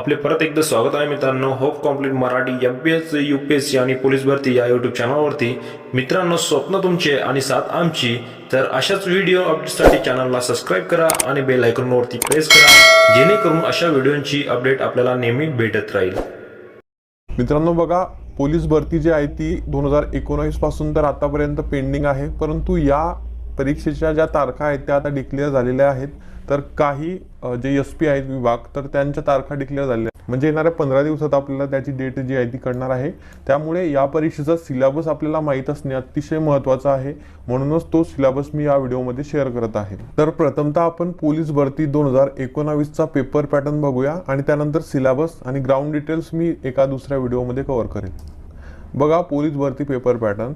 आपले परत एकदा स्वागत आहे मित्रांनो hope complete Marathi MPSC UPSC आणि पोलीस भरती या यूट्यूब चॅनलवरती। मित्रांनो, स्वप्न तुमचे आणि साथ आमची, तर अशाच व्हिडिओ अपडेटसाठी चॅनलला सबस्क्राईब करा आणि बेल आयकॉनवरती प्रेस करा, जेणेकरून अशा व्हिडिओंची अपडेट आपल्याला नेहमी भेटत राहील। मित्रांनो बघा, पोलीस भरती जी आहे ती 2019 पासून तर आतापर्यंत पेंडिंग आहे, परंतु या परीक्षेच्या ज्या तारखा आहेत त्या आता डिक्लेअर झालेल्या आहेत। तर काही जे SP आहेत विभाग, तर त्यांच्या तारखा डिक्लेअर झालेल्या आहेत, म्हणजे येणाऱ्या 15 दिवसात आपल्याला त्याची डेट जी आहे ती कळणार आहे। त्यामुळे या परीक्षेचा सिलेबस आपल्याला माहीत असणे अतिशय महत्त्वाचं आहे, म्हणूनच तो सिलेबस मी या व्हिडिओमध्ये शेअर करत आहे। तर प्रथमतः आपण पोलीस भरती 2019 चा पेपर पॅटर्न बघूया आणि त्यानंतर सिलेबस आणि ग्राउंड डिटेल्स मी एका दुसऱ्या व्हिडिओमध्ये कव्हर करेन। बघा, पोलीस भरती पेपर पॅटर्न।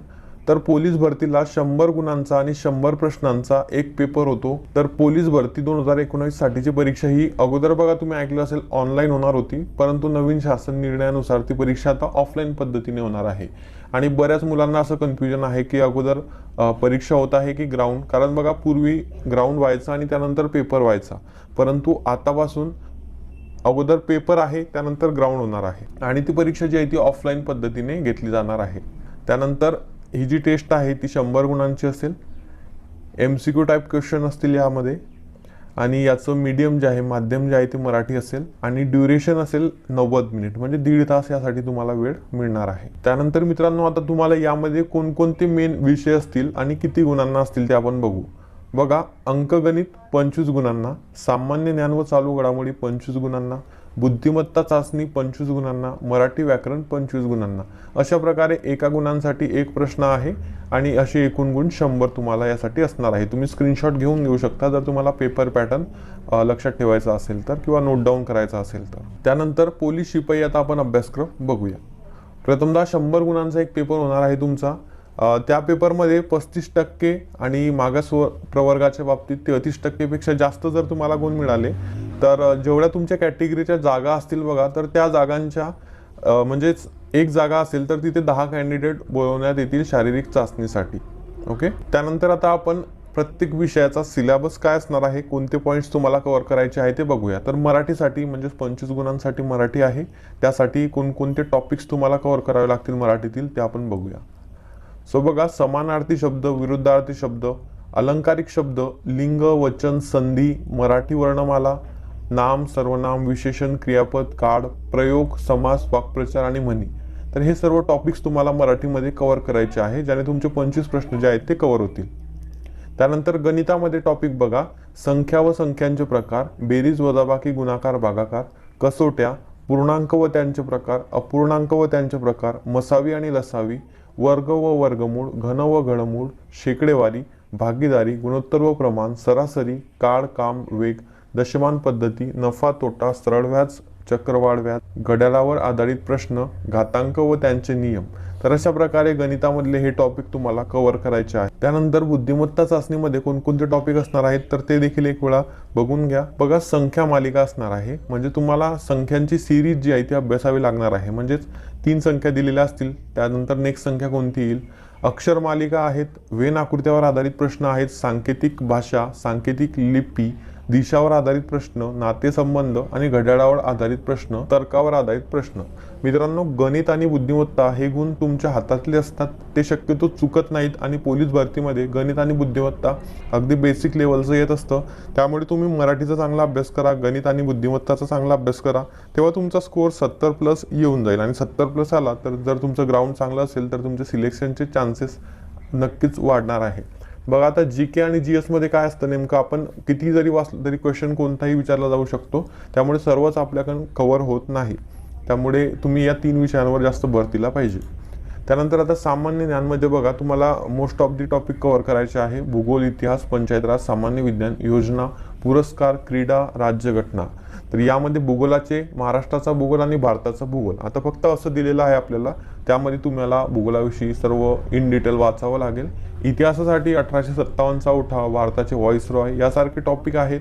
तर पोलीस भरतीला 100 गुणांचा आणि 100 प्रश्नांचा एक पेपर होतो। तर पोलीस भरती 2019 साठीची परीक्षा ही अगोदर बघा तुम्ही ऐकलं असेल ऑनलाईन होणार होती, परंतु नवीन शासन निर्णयानुसार ती परीक्षा आता ऑफलाईन पद्धतीने होणार आहे। आणि बऱ्याच मुलांना असं कन्फ्युजन आहे की अगोदर परीक्षा होत आहे की ग्राउंड, कारण बघा पूर्वी ग्राउंड व्हायचा आणि त्यानंतर पेपर व्हायचा, परंतु आतापासून अगोदर पेपर आहे त्यानंतर ग्राउंड होणार आहे आणि ती परीक्षा जी आहे ती ऑफलाईन पद्धतीने घेतली जाणार आहे। त्यानंतर ही जी टेस्ट आहे ती 100 गुणांची असेल, MCQ टाईप क्वेश्चन असतील यामध्ये, आणि याचं मीडियम जे आहे, माध्यम जे आहे ते मराठी असेल, आणि ड्युरेशन असेल 90 मिनिट, म्हणजे 1.5 तास यासाठी तुम्हाला वेळ मिळणार आहे। त्यानंतर मित्रांनो, आता तुम्हाला यामध्ये कोणकोणते मेन विषय असतील आणि किती गुणांना असतील ते आपण बघू। बघा, अंकगणित 25 गुणांना, सामान्य ज्ञान व चालू घडामोडी 25 गुणांना, बुद्धिमत्ता चाचणी 25 गुणांना, मराठी व्याकरण 25 गुणांना। अशा प्रकारे एका गुणांसाठी एक प्रश्न आहे आणि असे एकूण गुण 100 तुम्हाला यासाठी असणार आहे। तुम्ही स्क्रीनशॉट घेऊन घेऊ शकता जर तुम्हाला पेपर पॅटर्न लक्षात ठेवायचा असेल तर, किंवा नोट डाऊन करायचा असेल तर। त्यानंतर पोलीस शिपाई आता आपण अभ्यासक्रम बघूया। प्रथमतः 100 गुणांचा एक पेपर होणार आहे तुमचा। त्या पेपरमध्ये 35% आणि मागास प्रवर्गाच्या बाबतीत 33% पेक्षा जास्त जर तुम्हाला गुण मिळाले तर जेवढ्या तुमच्या कॅटेगरीच्या जागा असतील बघा, तर त्या जागांच्या म्हणजेच एक जागा असेल तर तिथे 10 कॅन्डिडेट बोलवण्यात येतील शारीरिक चाचणीसाठी। ओके, त्यानंतर आता आपण प्रत्येक विषयाचा सिलेबस काय असणार आहे, कोणते पॉईंट्स तुम्हाला कव्हर करायचे आहे ते बघूया। तर मराठीसाठी म्हणजे 25 गुणांसाठी मराठी आहे, त्यासाठी कोणकोणते टॉपिक्स तुम्हाला कव्हर करावे लागतील मराठीतील ते आपण बघूया। सो बघा, समानार्थी शब्द, विरुद्धार्थी शब्द, अलंकारिक शब्द, लिंग, वचन, संधी, मराठी वर्णमाला, नाम, सर्वनाम, विशेषण, क्रियापद, काळ, प्रयोग, समास, वाक्प्रचार आणि म्हणी। तर हे सर्व टॉपिक्स तुम्हाला मराठीमध्ये कव्हर करायचे आहे, ज्याने तुमचे 25 प्रश्न जे आहेत ते कव्हर होतील। त्यानंतर गणितामध्ये टॉपिक बघा, संख्या व संख्यांचे प्रकार, बेरीज, वजाबाकी, गुणाकार, भागाकार, कसोट्या, पूर्णांक व त्यांचे प्रकार, अपूर्णांक व त्यांचे प्रकार, मसावी आणि लसावी, वर्ग व वर्गमूळ, घन व घनमूळ, शेकडेवारी, भागीदारी, गुणोत्तर व प्रमाण, सरासरी, काळ, काम, वेग, दशमान पद्धती, नफा तोटा, सरळ व्याज, चक्रवाढ व्याज, घड्याळावर आधारित प्रश्न, घातांक व त्यांचे नियम। तर अशा प्रकारे गणितामधले हे टॉपिक तुम्हाला कव्हर करायचे आहे। त्यानंतर बुद्धिमत्ता चाचणीमध्ये कोणकोणते टॉपिक असणार आहेत तर ते देखील एक वेळा बघून घ्या। बघा, संख्या मालिका असणार आहे, म्हणजे तुम्हाला संख्यांची सिरीज जी आहे ती अभ्यासावी लागणार आहे, म्हणजेच 3 संख्या दिलेल्या असतील, त्यानंतर नेक्स्ट संख्या कोणती येईल। अक्षर मालिका आहेत, वेन आकृत्यावर आधारित प्रश्न आहेत, सांकेतिक भाषा, सांकेतिक लिपी, दिशावर आधारित प्रश्न, नातेसंबंध आणि घड्याळावर आधारित प्रश्न, तर्कावर आधारित प्रश्न। मित्रांनो, गणित आणि बुद्धिमत्ता हे गुण तुमच्या हातातले असतात, ते शक्यतो चुकत नाहीत आणि पोलीस भरतीमध्ये गणित आणि बुद्धिमत्ता अगदी बेसिक लेवलचं येत असतं। त्यामुळे तुम्ही मराठीचा चांगला अभ्यास करा, गणित आणि बुद्धिमत्ताचा चांगला अभ्यास करा, तेव्हा तुमचा स्कोअर 70+ येऊन जाईल। आणि 70+ आला तर जर तुमचं ग्राउंड चांगलं असेल तर तुमचे सिलेक्शनचे चान्सेस नक्कीच वाढणार आहे। बघा, आता GK आणि GS मध्ये काय असतं नेमकं, आपण किती जरी वाचलं तरी क्वेश्चन कोणताही विचारला जाऊ शकतो, त्यामुळे सर्वच आपल्याकडून कव्हर होत नाही, त्यामुळे तुम्ही या 3 विषयांवर जास्त भर दिला पाहिजे। त्यानंतर आता सामान्य ज्ञानमध्ये बघा, तुम्हाला most of the topic cover करायचे आहे, भूगोल, इतिहास, पंचायत राज, सामान्य विज्ञान, योजना, पुरस्कार, क्रीडा, राज्यघटना। तर यामध्ये भूगोलाचे महाराष्ट्राचा भूगोल आणि भारताचा भूगोल, आता फक्त असं दिलेलं आहे आपल्याला, त्यामध्ये तुम्हाला भूगोलाविषयी सर्व इन डिटेल वाचावं लागेल। इतिहासासाठी 1857चा उठाव, भारताचे व्हॉइसरॉय यासारखे टॉपिक आहेत।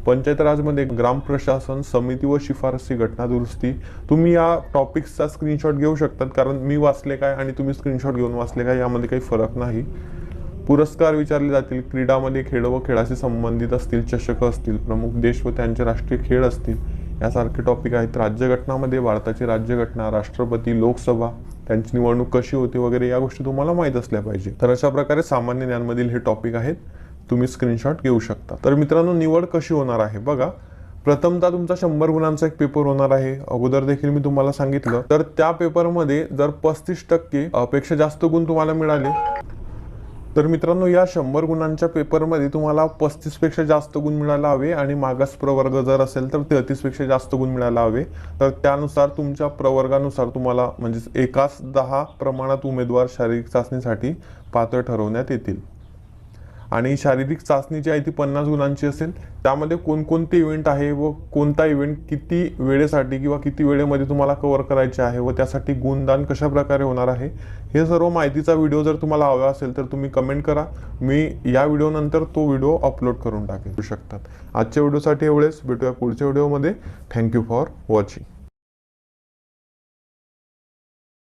पंचायत राजमध्ये ग्राम प्रशासन, समिती व शिफारसी, घटना दुरुस्ती। तुम्ही या टॉपिक्सचा स्क्रीनशॉट घेऊ शकतात, कारण मी वाचले काय आणि तुम्ही स्क्रीनशॉट घेऊन वाचले काय यामध्ये काही फरक नाही। पुरस्कार विचारले जातील, क्रीडामध्ये खेळ व खेळाशी संबंधित असतील, चषक असतील, प्रमुख देश व त्यांचे राष्ट्रीय खेळ असतील, यासारखे टॉपिक आहेत. राज्यघटनामध्ये भारताची राज्यघटना, राष्ट्रपती, लोकसभा, त्यांची निवडणूक कशी होते वगैरे या गोष्टी तुम्हाला माहीत असल्या पाहिजे. तर अशा प्रकारे सामान्य ज्ञानमधील हे टॉपिक आहेत, तुम्ही स्क्रीनशॉट घेऊ शकता. तर मित्रांनो, निवड कशी होणार आहे बघा. प्रथमतः तुमचा 100 गुणांचा एक पेपर होणार आहे. अगोदर देखील मी तुम्हाला सांगितलं. तर त्या पेपरमध्ये जर 35% पेक्षा जास्त गुण तुम्हाला मिळाले, तर मित्रांनो या 100 गुणांच्या पेपरमध्ये तुम्हाला 35 पेक्षा जास्त गुण मिळायला हवे आणि मागास प्रवर्ग जर असेल तर 33 पेक्षा जास्त गुण मिळायला हवे. तर त्यानुसार तुमच्या प्रवर्गानुसार तुम्हाला म्हणजे एकाच 10 प्रमाणात उमेदवार शारीरिक चाचणीसाठी पात्र ठरवण्यात येतील. आणि शारीरिक चाचणी जी आहे ती 50 गुणांची असेल. त्यामध्ये कोणकोणते इव्हेंट आहे व कोणता इव्हेंट किती वेळेसाठी किंवा किती वेळेमध्ये तुम्हाला कव्हर करायचे आहे व त्यासाठी गुणदान कशा प्रकारे होणार आहे, हे सर्व माहितीचा व्हिडिओ जर तुम्हाला हवा असेल तर तुम्ही कमेंट करा. मी या व्हिडिओनंतर तो व्हिडिओ अपलोड करून टाकू शकतात. आजच्या व्हिडिओसाठी एवढेच. भेटूया पुढच्या व्हिडिओमध्ये. Thank you for watching.